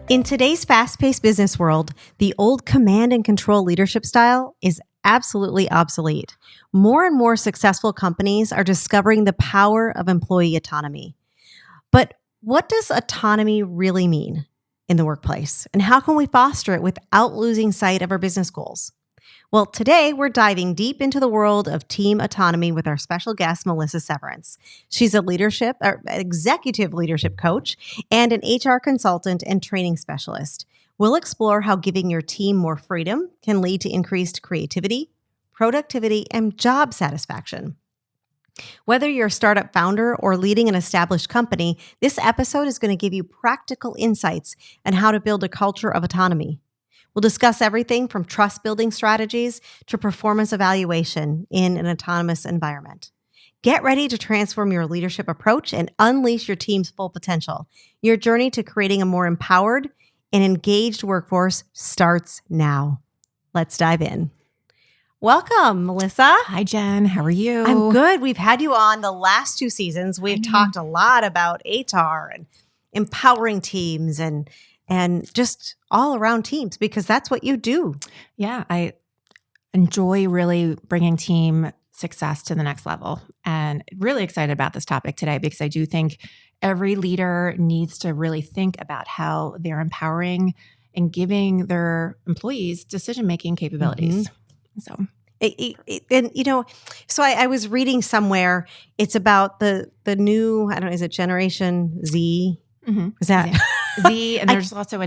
In today's fast-paced business world, the old command and control leadership style is absolutely obsolete. More and more successful companies are discovering the power of employee autonomy. But what does autonomy really mean in the workplace? And how can we foster it without losing sight of our business goals? Well, today we're diving deep into the world of team autonomy with our special guest, Melissa Severance. She's a executive leadership coach and an HR consultant and training specialist. We'll explore how giving your team more freedom can lead to increased creativity, productivity, and job satisfaction. Whether you're a startup founder or leading an established company, this episode is going to give you practical insights on how to build a culture of autonomy. We'll discuss everything from trust-building strategies to performance evaluation in an autonomous environment. Get ready to transform your leadership approach and unleash your team's full potential. Your journey to creating a more empowered and engaged workforce starts now. Let's dive in. Welcome, Melissa. Hi, Jen. How are you? I'm good. We've had you on the last 2 seasons. We've talked a lot about HR and empowering teams and just all around teams, because that's what you do. Yeah, I enjoy really bringing team success to the next level, and really excited about this topic today because I do think every leader needs to really think about how they're empowering and giving their employees decision-making capabilities. So. So I was reading somewhere, it's about the new, I don't know, is it Generation Z? Mm-hmm. Is that Z? And there's also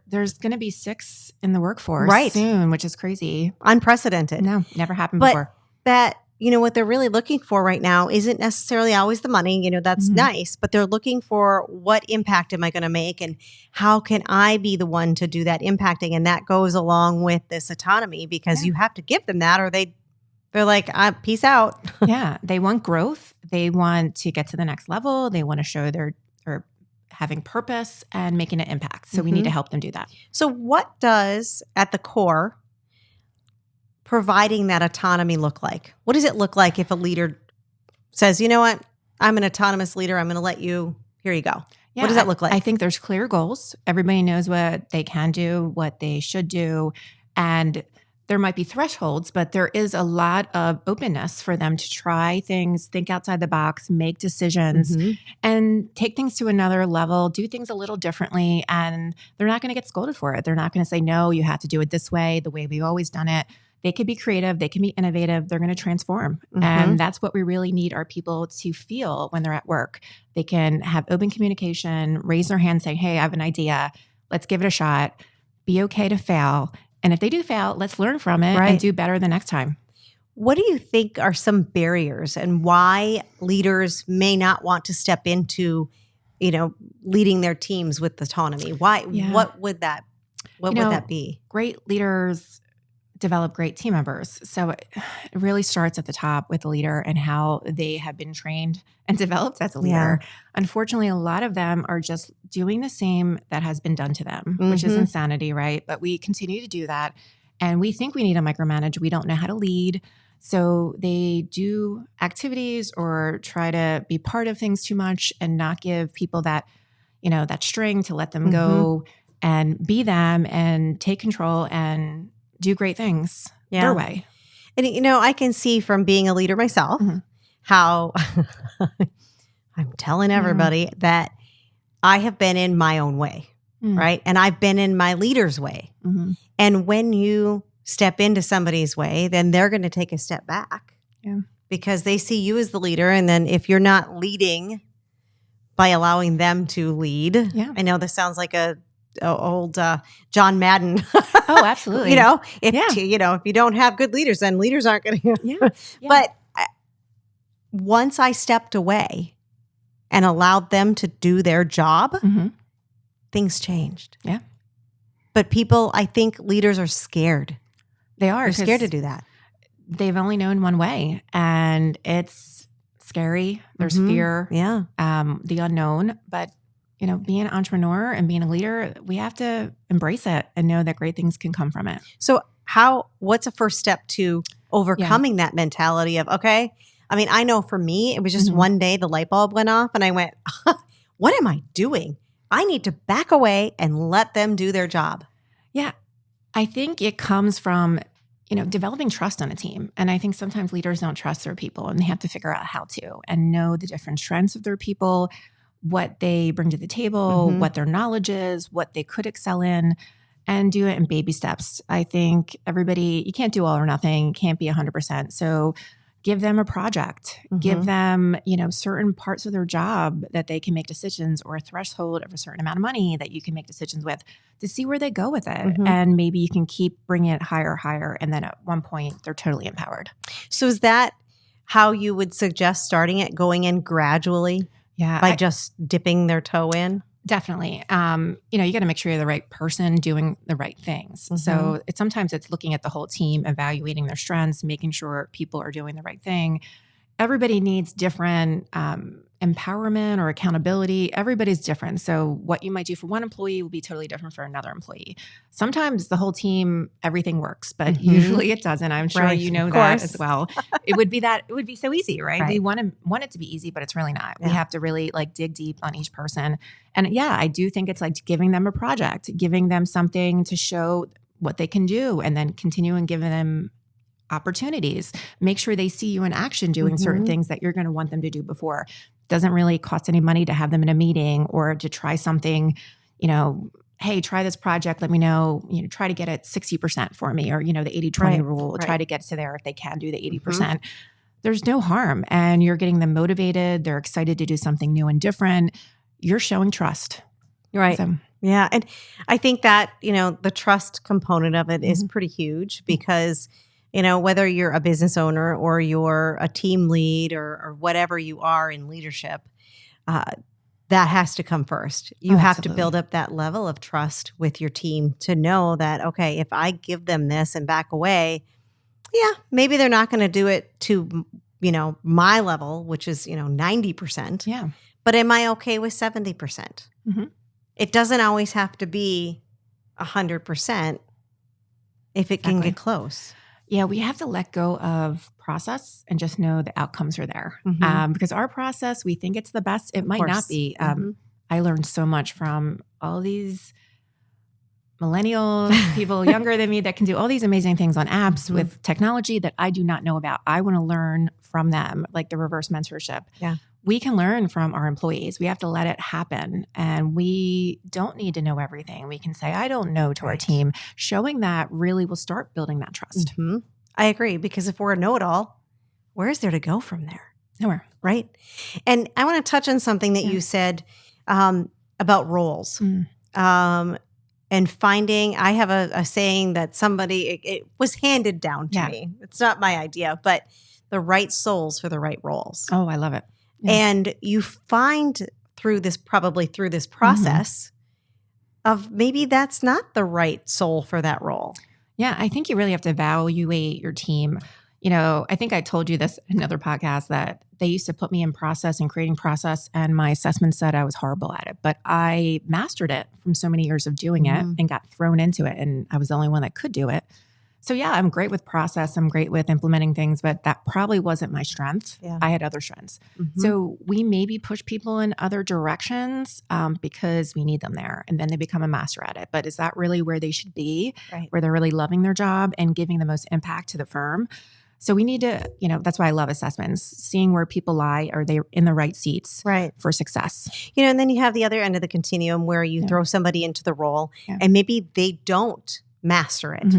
there's going to be 6 in the workforce soon, which is crazy. Unprecedented. No, never happened before. That, what they're really looking for right now isn't necessarily always the money, that's nice, but they're looking for what impact am I going to make and how can I be the one to do that impacting? And that goes along with this autonomy because you have to give them that or they're like, peace out. Yeah. They want growth. They want to get to the next level. They want to show they're having purpose and making an impact. So we need to help them do that. So what does, at the core, providing that autonomy look like? What does it look like if a leader says, you know what, I'm an autonomous leader, I'm going to let you, here you go. Yeah, what does that look like? I think there's clear goals. Everybody knows what they can do, what they should do. And there might be thresholds, but there is a lot of openness for them to try things, think outside the box, make decisions, and take things to another level, do things a little differently. And they're not going to get scolded for it. They're not going to say, no, you have to do it this way, the way we've always done it. They could be creative. They can be innovative. They're going to transform. And that's what we really need our people to feel when they're at work. They can have open communication, raise their hand, say, hey, I have an idea. Let's give it a shot. Be okay to fail. And if they do fail, let's learn from it and do better the next time. What do you think are some barriers and why leaders may not want to step into, leading their teams with autonomy? Why? Yeah. What would that be? Great leaders develop great team members. So it really starts at the top with the leader and how they have been trained and developed as a leader. Yeah. Unfortunately, a lot of them are just doing the same that has been done to them, which is insanity, right? But we continue to do that. And we think we need to micromanage. We don't know how to lead. So they do activities or try to be part of things too much and not give people that, that string to let them go and be them and take control and do great things their way. And, I can see from being a leader myself how I'm telling everybody that I have been in my own way, right? And I've been in my leader's way. And when you step into somebody's way, then they're going to take a step back because they see you as the leader. And then if you're not leading by allowing them to lead, I know this sounds like a old John Madden. Oh, absolutely. If you don't have good leaders, then leaders aren't going to. But once I stepped away and allowed them to do their job, things changed. Yeah. But people, I think leaders are scared. They are. They're scared to do that. They've only known one way, and it's scary. There's fear. Yeah. The unknown, but being an entrepreneur and being a leader, we have to embrace it and know that great things can come from it. So what's a first step to overcoming that mentality of, okay, I mean, I know for me, it was just one day the light bulb went off and I went, what am I doing? I need to back away and let them do their job. Yeah. I think it comes from, developing trust on a team. And I think sometimes leaders don't trust their people and they have to figure out how to and know the different strengths of their people, what they bring to the table, what their knowledge is, what they could excel in, and do it in baby steps. I think you can't do all or nothing, can't be 100%. So give them a project, give them, certain parts of their job that they can make decisions, or a threshold of a certain amount of money that you can make decisions with, to see where they go with it. And maybe you can keep bringing it higher. And then at one point they're totally empowered. So is that how you would suggest starting it, going in gradually? Yeah. By just dipping their toe in? Definitely. You got to make sure you're the right person doing the right things. So sometimes it's looking at the whole team, evaluating their strengths, making sure people are doing the right thing. Everybody needs different empowerment or accountability. Everybody's different. So what you might do for one employee will be totally different for another employee. Sometimes the whole team, everything works, but usually it doesn't. I'm sure you know that as well. It would be so easy, right? We want it to be easy, but it's really not. We have to really dig deep on each person. And I do think it's giving them a project, giving them something to show what they can do, and then continuing giving them opportunities. Make sure they see you in action doing certain things that you're going to want them to do before. Doesn't really cost any money to have them in a meeting or to try something, hey, try this project. Let me know, try to get it 60% for me, or, the 80-20 rule, try to get to there if they can do the 80%. There's no harm. And you're getting them motivated. They're excited to do something new and different. You're showing trust. Right. So, yeah. And I think that, the trust component of it is pretty huge, because whether you're a business owner or you're a team lead or whatever you are in leadership, that has to come first. You have to build up that level of trust with your team to know that, okay, if I give them this and back away, maybe they're not going to do it to, my level, which is, 90%. Yeah. But am I okay with 70%? It doesn't always have to be 100% if it can get close. Yeah, we have to let go of process and just know the outcomes are there. Because our process, we think it's the best. It might not be. I learned so much from all these millennials, people younger than me that can do all these amazing things on apps with technology that I do not know about. I want to learn from them, like the reverse mentorship. Yeah. We can learn from our employees. We have to let it happen. And we don't need to know everything. We can say, I don't know, to our team. Showing that really will start building that trust. I agree, because if we're a know-it-all, where is there to go from there? Nowhere. Right. And I want to touch on something that you said about roles. And finding, I have a saying that it was handed down to me. It's not my idea, but the right souls for the right roles. Oh, I love it. Yeah. And you find through this process of maybe that's not the right soul for that role. Yeah, I think you really have to evaluate your team. I think I told you this in another podcast, that they used to put me in process and creating process, and my assessment said I was horrible at it. But I mastered it from so many years of doing it and got thrown into it, and I was the only one that could do it. So I'm great with process. I'm great with implementing things, but that probably wasn't my strength. Yeah. I had other strengths. So we maybe push people in other directions because we need them there, and then they become a master at it. But is that really where they should be, where they're really loving their job and giving the most impact to the firm? So we need to, that's why I love assessments, seeing where people lie. Are they in the right seats for success? And then you have the other end of the continuum where you throw somebody into the role and maybe they don't master it.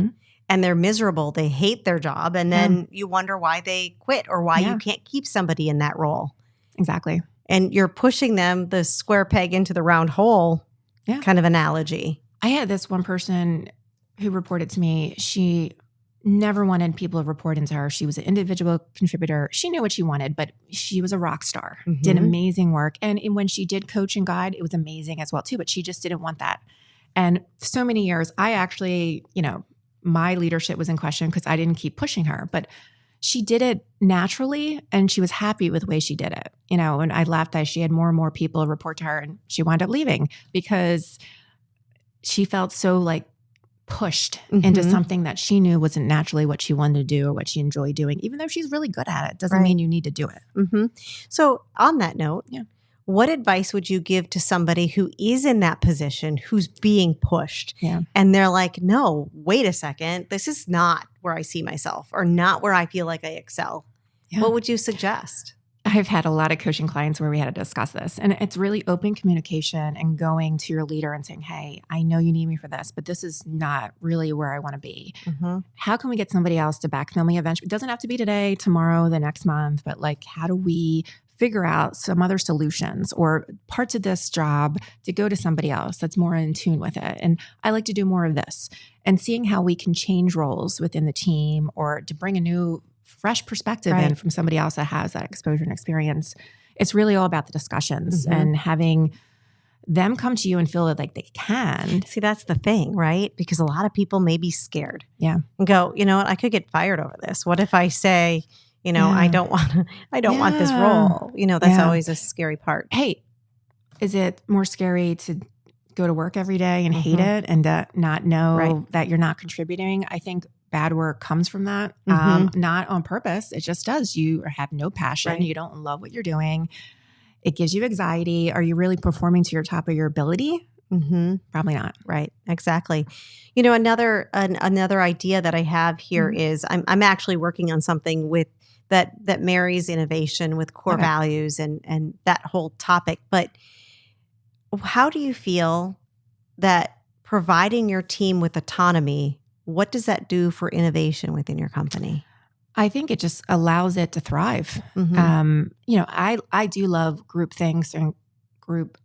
And they're miserable. They hate their job. And then you wonder why they quit or why you can't keep somebody in that role. Exactly. And you're pushing them the square peg into the round hole kind of analogy. I had this one person who reported to me. She never wanted people to report into her. She was an individual contributor. She knew what she wanted, but she was a rock star, did amazing work. And when she did coach and guide, it was amazing as well too, but she just didn't want that. And so many years, I actually, my leadership was in question because I didn't keep pushing her, but she did it naturally and she was happy with the way she did it, and I laughed that she had more and more people report to her, and she wound up leaving because she felt so pushed into something that she knew wasn't naturally what she wanted to do or what she enjoyed doing. Even though she's really good at it, doesn't mean you need to do it. So on that note, What advice would you give to somebody who is in that position, who's being pushed? Yeah. And they're like, no, wait a second. This is not where I see myself or not where I feel like I excel. Yeah. What would you suggest? I've had a lot of coaching clients where we had to discuss this, and it's really open communication and going to your leader and saying, hey, I know you need me for this, but this is not really where I want to be. Mm-hmm. How can we get somebody else to backfill me eventually? It doesn't have to be today, tomorrow, the next month, but like, how do we figure out some other solutions or parts of this job to go to somebody else that's more in tune with it? And I like to do more of this, and seeing how we can change roles within the team or to bring a new fresh perspective in from somebody else that has that exposure and experience. It's really all about the discussions and having them come to you and feel like they can. See, that's the thing, right? Because a lot of people may be scared. Yeah. And go, you know what? I could get fired over this. What if I say, you know, I don't want this role. You know, that's always a scary part. Hey, is it more scary to go to work every day and hate it and not know that you're not contributing? I think bad work comes from that, not on purpose. It just does. You have no passion. You don't love what you're doing. It gives you anxiety. Are you really performing to your top of your ability? Probably not. Right. Exactly. You know, another idea that I have here is I'm actually working on something with that marries innovation with core values and that whole topic. But how do you feel that providing your team with autonomy, what does that do for innovation within your company? I think it just allows it to thrive. You know, I do love group things and group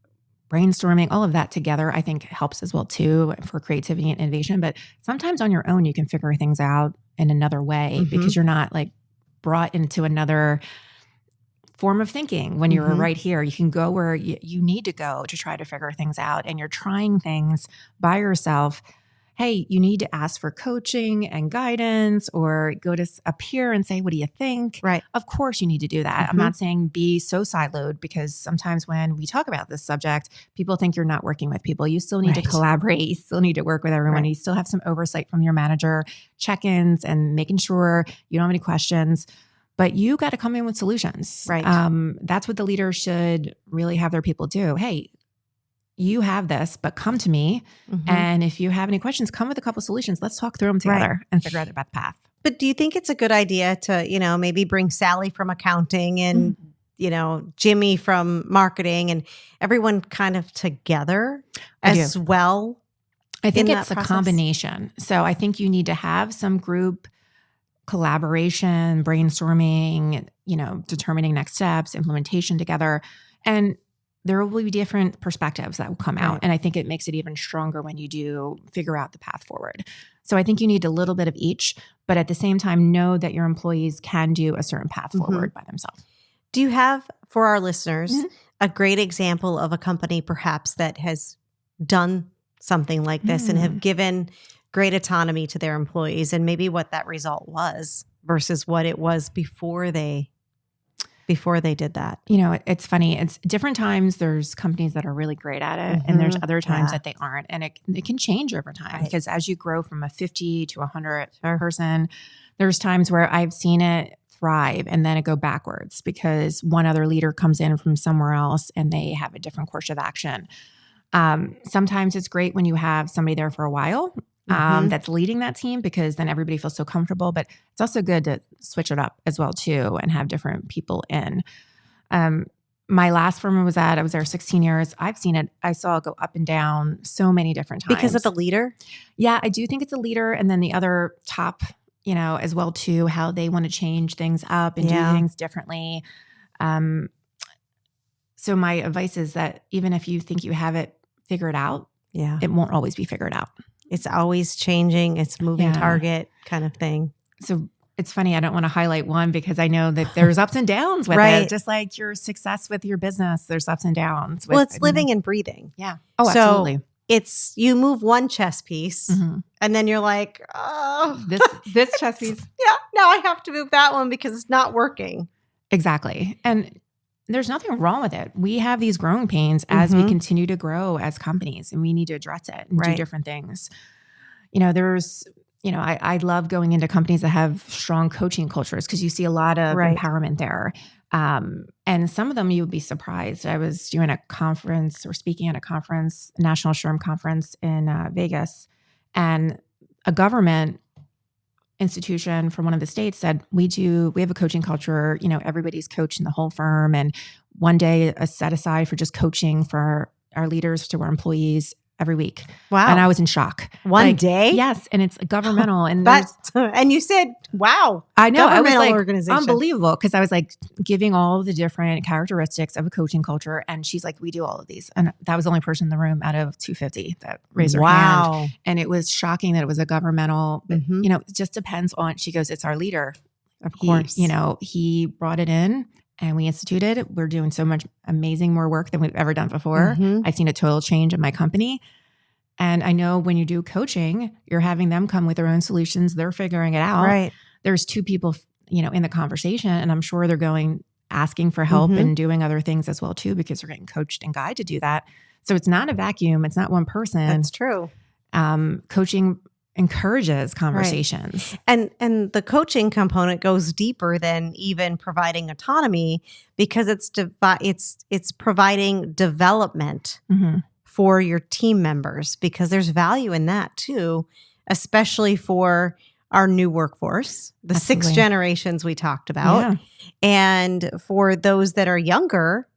brainstorming, all of that together, I think helps as well too for creativity and innovation. But sometimes on your own, you can figure things out in another way because you're not like brought into another form of thinking when you're right here. You can go where you need to go to try to figure things out, and you're trying things by yourself. Hey, you need to ask for coaching and guidance or go to a peer and say, what do you think? Right. Of course you need to do that. I'm not saying be so siloed, because sometimes when we talk about this subject, people think you're not working with people. You still need to collaborate. You still need to work with everyone. You still have some oversight from your manager, check-ins and making sure you don't have any questions. But you got to come in with solutions. Right. That's what the leader should really have their people do. Hey, you have this, but come to me. And if you have any questions, come with a couple of solutions. Let's talk through them together and figure out about the path. But do you think it's a good idea to, you know, maybe bring Sally from accounting and, you know, Jimmy from marketing and everyone kind of together as well? I think it's a combination. So I think you need to have some group collaboration, brainstorming, you know, determining next steps, implementation together. And there will be different perspectives that will come out. And I think it makes it even stronger when you do figure out the path forward. So I think you need a little bit of each, but at the same time, know that your employees can do a certain path forward by themselves. Do you have, for our listeners, a great example of a company perhaps that has done something like this and have given great autonomy to their employees, and maybe what that result was versus what it was before they did that? You know, it's funny. It's different times. There's companies that are really great at it, and there's other times that they aren't. And it can change over time because as you grow from a 50 to 100 person, there's times where I've seen it thrive and then it go backwards because one other leader comes in from somewhere else and they have a different course of action. Sometimes it's great when you have somebody there for a while that's leading that team, because then everybody feels so comfortable. But it's also good to switch it up as well too and have different people in. My last firm I was there 16 years. I've seen it. I saw it go up and down so many different times. Because of the leader? Yeah, I do think it's a leader. And then the other top, you know, as well too, how they want to change things up and do things differently. So my advice is that even if you think you have it figured out, it won't always be figured out. It's always changing. It's moving target kind of thing. So it's funny. I don't want to highlight one because I know that there's ups and downs with it. Just like your success with your business, there's ups and downs. Well, it's living and breathing. Yeah. Oh, absolutely. It's you move one chess piece and then you're like, oh, this chess piece. Now I have to move that one because it's not working. Exactly. And there's nothing wrong with it. We have these growing pains as we continue to grow as companies, and we need to address it and do different things. You know, there's I love going into companies that have strong coaching cultures because you see a lot of empowerment there. And some of them you would be surprised. I was doing a conference or speaking at a conference, a National SHRM conference in Vegas, and a government institution from one of the states said, we have a coaching culture, everybody's coached in the whole firm, and one day a set aside for just coaching for our leaders to our employees every week. Wow. And I was in shock. One day? Yes. And it's governmental. And and you said, wow. I know. I was like, organization. Unbelievable. Because I was like giving all the different characteristics of a coaching culture. And she's like, we do all of these. And that was the only person in the room out of 250 that raised her hand. And it was shocking that it was a governmental, it just depends on, she goes, it's our leader. Of course. He brought it in. And we instituted it. We're doing so much amazing more work than we've ever done before. I've seen a total change in my company. And I know when you do coaching, you're having them come with their own solutions. They're figuring it out. Right. There's two people, in the conversation, and I'm sure they're asking for help and doing other things as well too, because they're getting coached and guided to do that. So it's not a vacuum. It's not one person. That's true. Coaching encourages conversations. Right. And the coaching component goes deeper than even providing autonomy, because it's providing development for your team members, because there's value in that too, especially for our new workforce, the Absolutely. 6 generations we talked about, and for those that are younger,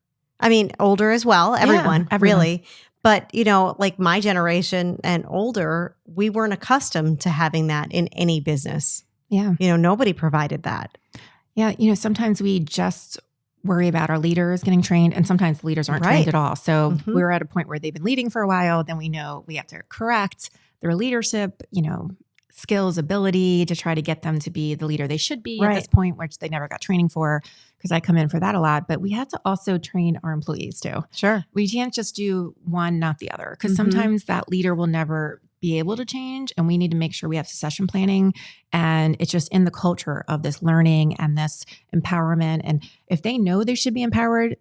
older as well, everyone. Really. But, like my generation and older, we weren't accustomed to having that in any business. Yeah. Nobody provided that. Yeah. Sometimes we just worry about our leaders getting trained, and sometimes the leaders aren't trained at all. So we're at a point where they've been leading for a while. Then we know we have to correct their leadership, skills, ability to try to get them to be the leader they should be at this point, which they never got training for, because I come in for that a lot. But we have to also train our employees too. Sure. We can't just do one, not the other, because sometimes that leader will never be able to change, and we need to make sure we have succession planning, and it's just in the culture of this learning and this empowerment. And if they know they should be empowered,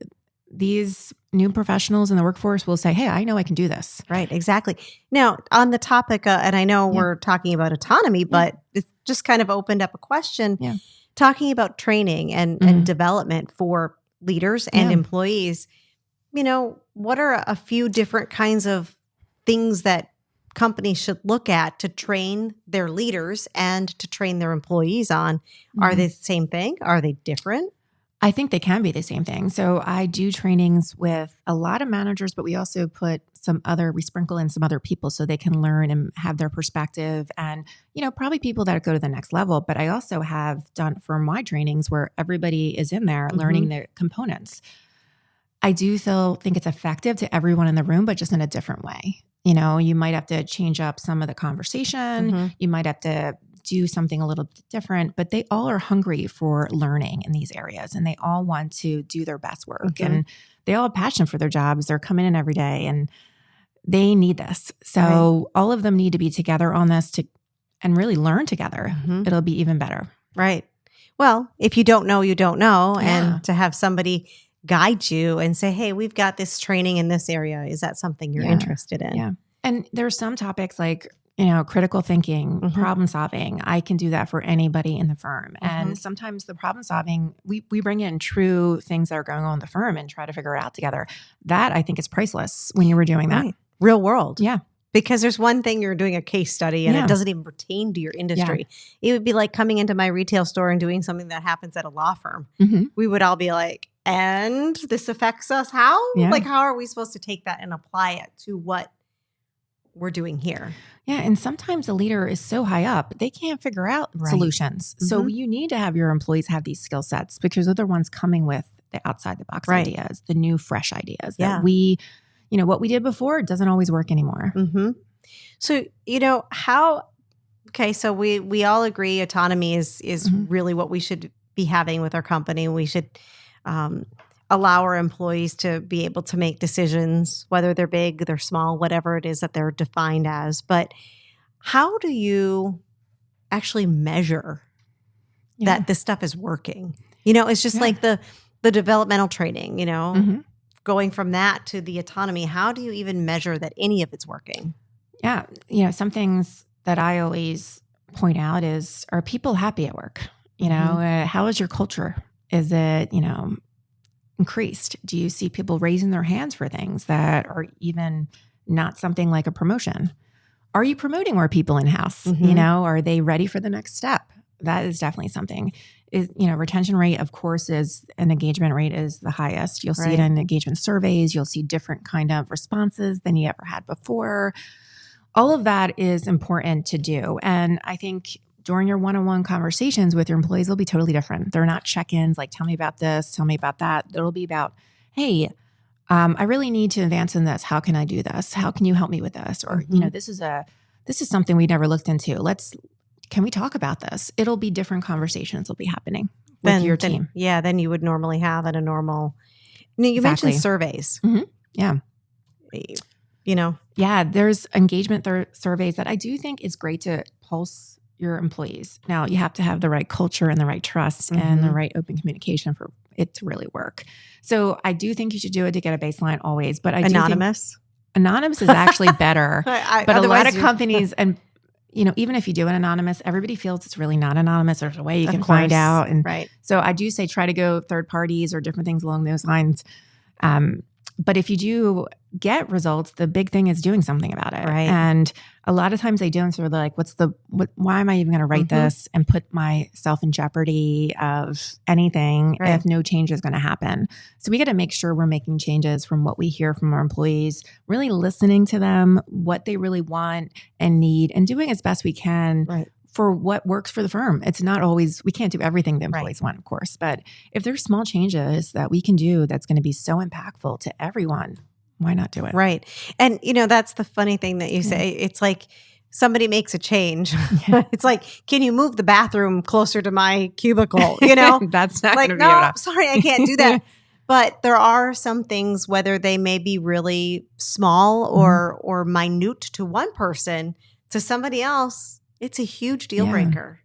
these new professionals in the workforce will say, hey, I know I can do this. Right, exactly. Now, on the topic, and I know we're talking about autonomy, but it just kind of opened up a question, talking about training and development for leaders and employees. What are a few different kinds of things that companies should look at to train their leaders and to train their employees on? Are they the same thing? Are they different? I think they can be the same thing. So I do trainings with a lot of managers, but we also we sprinkle in some other people so they can learn and have their perspective, and, probably people that go to the next level. But I also have done for my trainings where everybody is in there learning the components. I do think it's effective to everyone in the room, but just in a different way. You might have to change up some of the conversation. You might have to do something a little bit different, but they all are hungry for learning in these areas, and they all want to do their best work, and they all have passion for their jobs. They're coming in every day and they need this. So all of them need to be together on this and really learn together. It'll be even better. Right. Well, if you don't know, you don't know. And to have somebody guide you and say, hey, we've got this training in this area. Is that something you're interested in? Yeah. And there's some topics like, critical thinking, problem solving. I can do that for anybody in the firm. And sometimes the problem solving, we bring in true things that are going on in the firm and try to figure it out together. That I think is priceless when you were doing that. Right. Real world. Yeah. Because there's one thing you're doing a case study and it doesn't even pertain to your industry. It would be like coming into my retail store and doing something that happens at a law firm. We would all be like, and this affects us how? Like, how are we supposed to take that and apply it to what we're doing here? Yeah. And sometimes the leader is so high up, they can't figure out solutions. So you need to have your employees have these skill sets, because they're the ones coming with the outside the box ideas, the new fresh ideas that what we did before doesn't always work anymore. So, so we all agree autonomy is really what we should be having with our company. We should allow our employees to be able to make decisions, whether they're big, they're small, whatever it is that they're defined as. But how do you actually measure that this stuff is working? It's just like the developmental training, going from that to the autonomy. How do you even measure that any of it's working? Yeah. Some things that I always point out is, are people happy at work? How is your culture? Is it, increased? Do you see people raising their hands for things that are even not something like a promotion? Are you promoting more people in-house? Are they ready for the next step? That is definitely something. Retention rate, of course, and engagement rate is the highest. You'll see it in engagement surveys. You'll see different kind of responses than you ever had before. All of that is important to do. And I think during your one-on-one conversations with your employees, they'll be totally different. They're not check-ins like, tell me about this, tell me about that. It'll be about, hey, I really need to advance in this. How can I do this? How can you help me with this? Or, this is something we never looked into. Can we talk about this? It'll be different conversations will be happening with your team. Than you would normally have at a normal. You mentioned surveys. Yeah. Yeah, there's engagement surveys that I do think is great to pulse your employees. Now, you have to have the right culture and the right trust and the right open communication for it to really work. So I do think you should do it to get a baseline always. But Anonymous? Anonymous is actually better. But a lot of companies and even if you do an anonymous, everybody feels it's really not anonymous. There's a way you can find out. And so I do say try to go third parties or different things along those lines. But if you do get results, the big thing is doing something about it. Right. And a lot of times they don't. So they're like, why am I even going to write this and put myself in jeopardy of anything if no change is going to happen? So we got to make sure we're making changes from what we hear from our employees, really listening to them, what they really want and need, and doing as best we can for what works for the firm. It's not always, we can't do everything the employees want, of course, but if there's small changes that we can do that's going to be so impactful to everyone, why not do it? Right. And, that's the funny thing that you say. It's like somebody makes a change. It's like, can you move the bathroom closer to my cubicle? That's not like, going to be no, sorry, I can't do that. But there are some things, whether they may be really small or minute to one person, to somebody else, it's a huge deal breaker.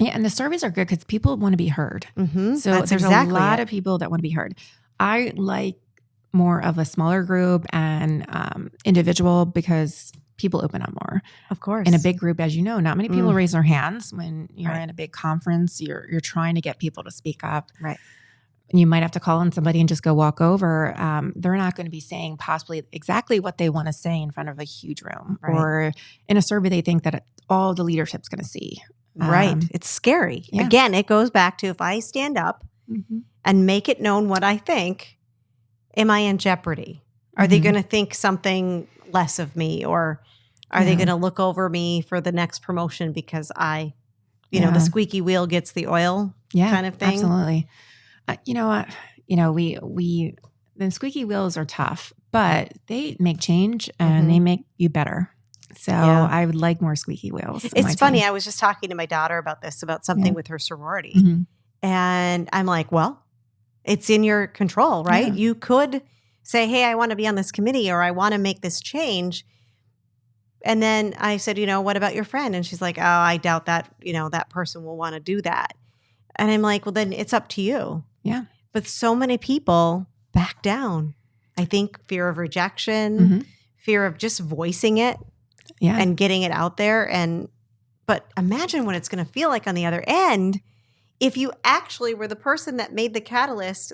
Yeah. And the surveys are good because people want to be heard. So That's there's a lot of people that want to be heard. I like more of a smaller group and individual because people open up more. Of course. In a big group, as you know, not many people raise their hands when you're in a big conference. You're trying to get people to speak up. Right. You might have to call on somebody and just go walk over. They're not going to be saying possibly exactly what they want to say in front of a huge room. Or in a survey, they think that all the leadership's going to see. It's scary. Yeah. Again, it goes back to if I stand up and make it known what I think, am I in jeopardy? Are they going to think something less of me? Or are they going to look over me for the next promotion because the squeaky wheel gets the oil kind of thing? Absolutely. The squeaky wheels are tough, but they make change and they make you better. So I would like more squeaky wheels. It's funny. I was just talking to my daughter about something with her sorority. And I'm like, well, it's in your control, right? Yeah. You could say, hey, I want to be on this committee or I want to make this change. And then I said, what about your friend? And she's like, oh, I doubt that, that person will want to do that. And I'm like, well, then it's up to you. Yeah. But so many people back down. I think fear of rejection, fear of just voicing it and getting it out there. But imagine what it's going to feel like on the other end if you actually were the person that made the catalyst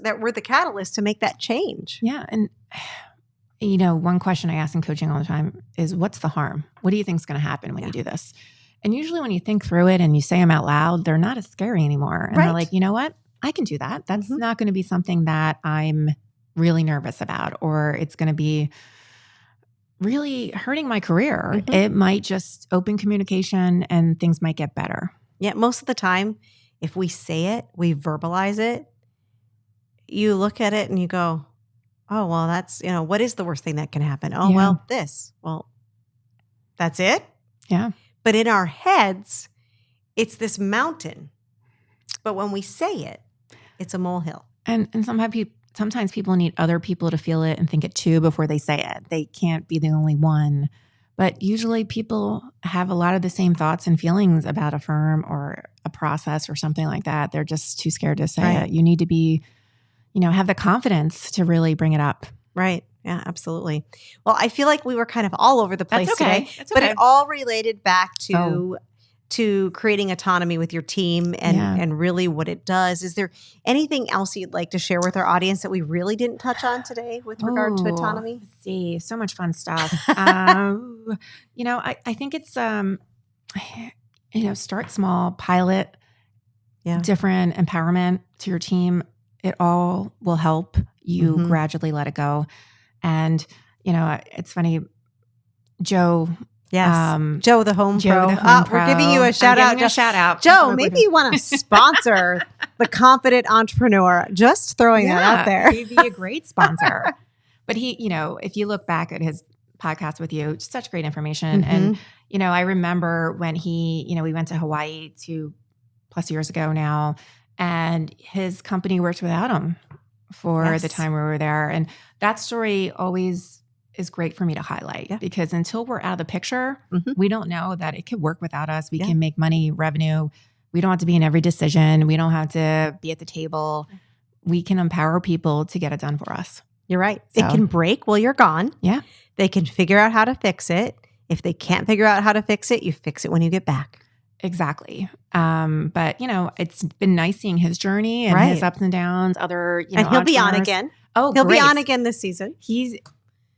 to make that change. Yeah. And, one question I ask in coaching all the time is, what's the harm? What do you think is going to happen when you do this? And usually when you think through it and you say them out loud, they're not as scary anymore. And they're like, you know what? I can do that. That's not going to be something that I'm really nervous about, or it's going to be really hurting my career. It might just open communication and things might get better. Yeah. Most of the time, if we say it, we verbalize it, you look at it and you go, oh, well, that's, what is the worst thing that can happen? Oh, well, this. Well, that's it? Yeah. But in our heads, it's this mountain. But when we say it, it's a molehill. And sometimes people need other people to feel it and think it too before they say it. They can't be the only one. But usually people have a lot of the same thoughts and feelings about a firm or a process or something like that. They're just too scared to say it. You need to be, have the confidence to really bring it up. Right. Yeah, absolutely. Well, I feel like we were kind of all over the place today. But it all related back to to creating autonomy with your team and really what it does. Is there anything else you'd like to share with our audience that we really didn't touch on today with regard to autonomy? Let's see, so much fun stuff. You know, I think it's, you know, start small, pilot different empowerment to your team. It all will help you gradually let it go. And, you know, it's funny, Joe. Yes. Joe, the home Joe, pro. the home pro. We're giving you a shout out. Shout out. Joe, maybe you want to sponsor the Confident Entrepreneur. Just throwing that out there. He'd be a great sponsor. But he, you know, if you look back at his podcast with you, just such great information. And, you know, I remember when he, you know, we went to Hawaii 2+ years ago now, and his company worked without him for the time we were there. And that story always is great for me to highlight because until we're out of the picture, we don't know that it could work without us. We can make money, revenue. We don't have to be in every decision. We don't have to be at the table. We can empower people to get it done for us. You're right. So, it can break while you're gone. Yeah. They can figure out how to fix it. If they can't figure out how to fix it, you fix it when you get back. Exactly. But, you know, it's been nice seeing his journey and his ups and downs. Other, you know, and he'll be on again. Oh, he'll be on again this season.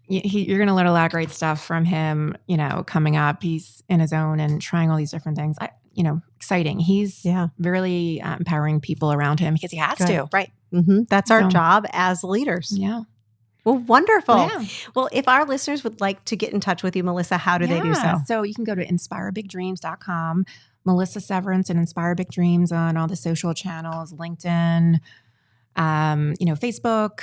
You're going to learn a lot of great stuff from him, you know, coming up. He's in his own and trying all these different things. You know, exciting. He's really empowering people around him because he has to. Right. That's our job as leaders. Yeah. Well, wonderful. Well, if our listeners would like to get in touch with you, Melissa, how do they do so? So you can go to inspirebigdreams.com, Melissa Severance and Inspire Big Dreams on all the social channels, LinkedIn, you know, Facebook,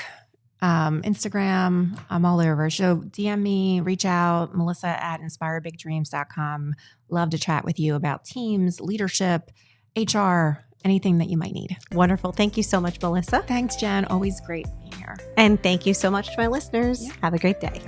Instagram. I'm all over. So DM me, reach out, melissa@inspirebigdreams.com. Love to chat with you about teams, leadership, HR, anything that you might need. Wonderful. Thank you so much, Melissa. Thanks, Jen. Always great being here. And thank you so much to my listeners. Have a great day.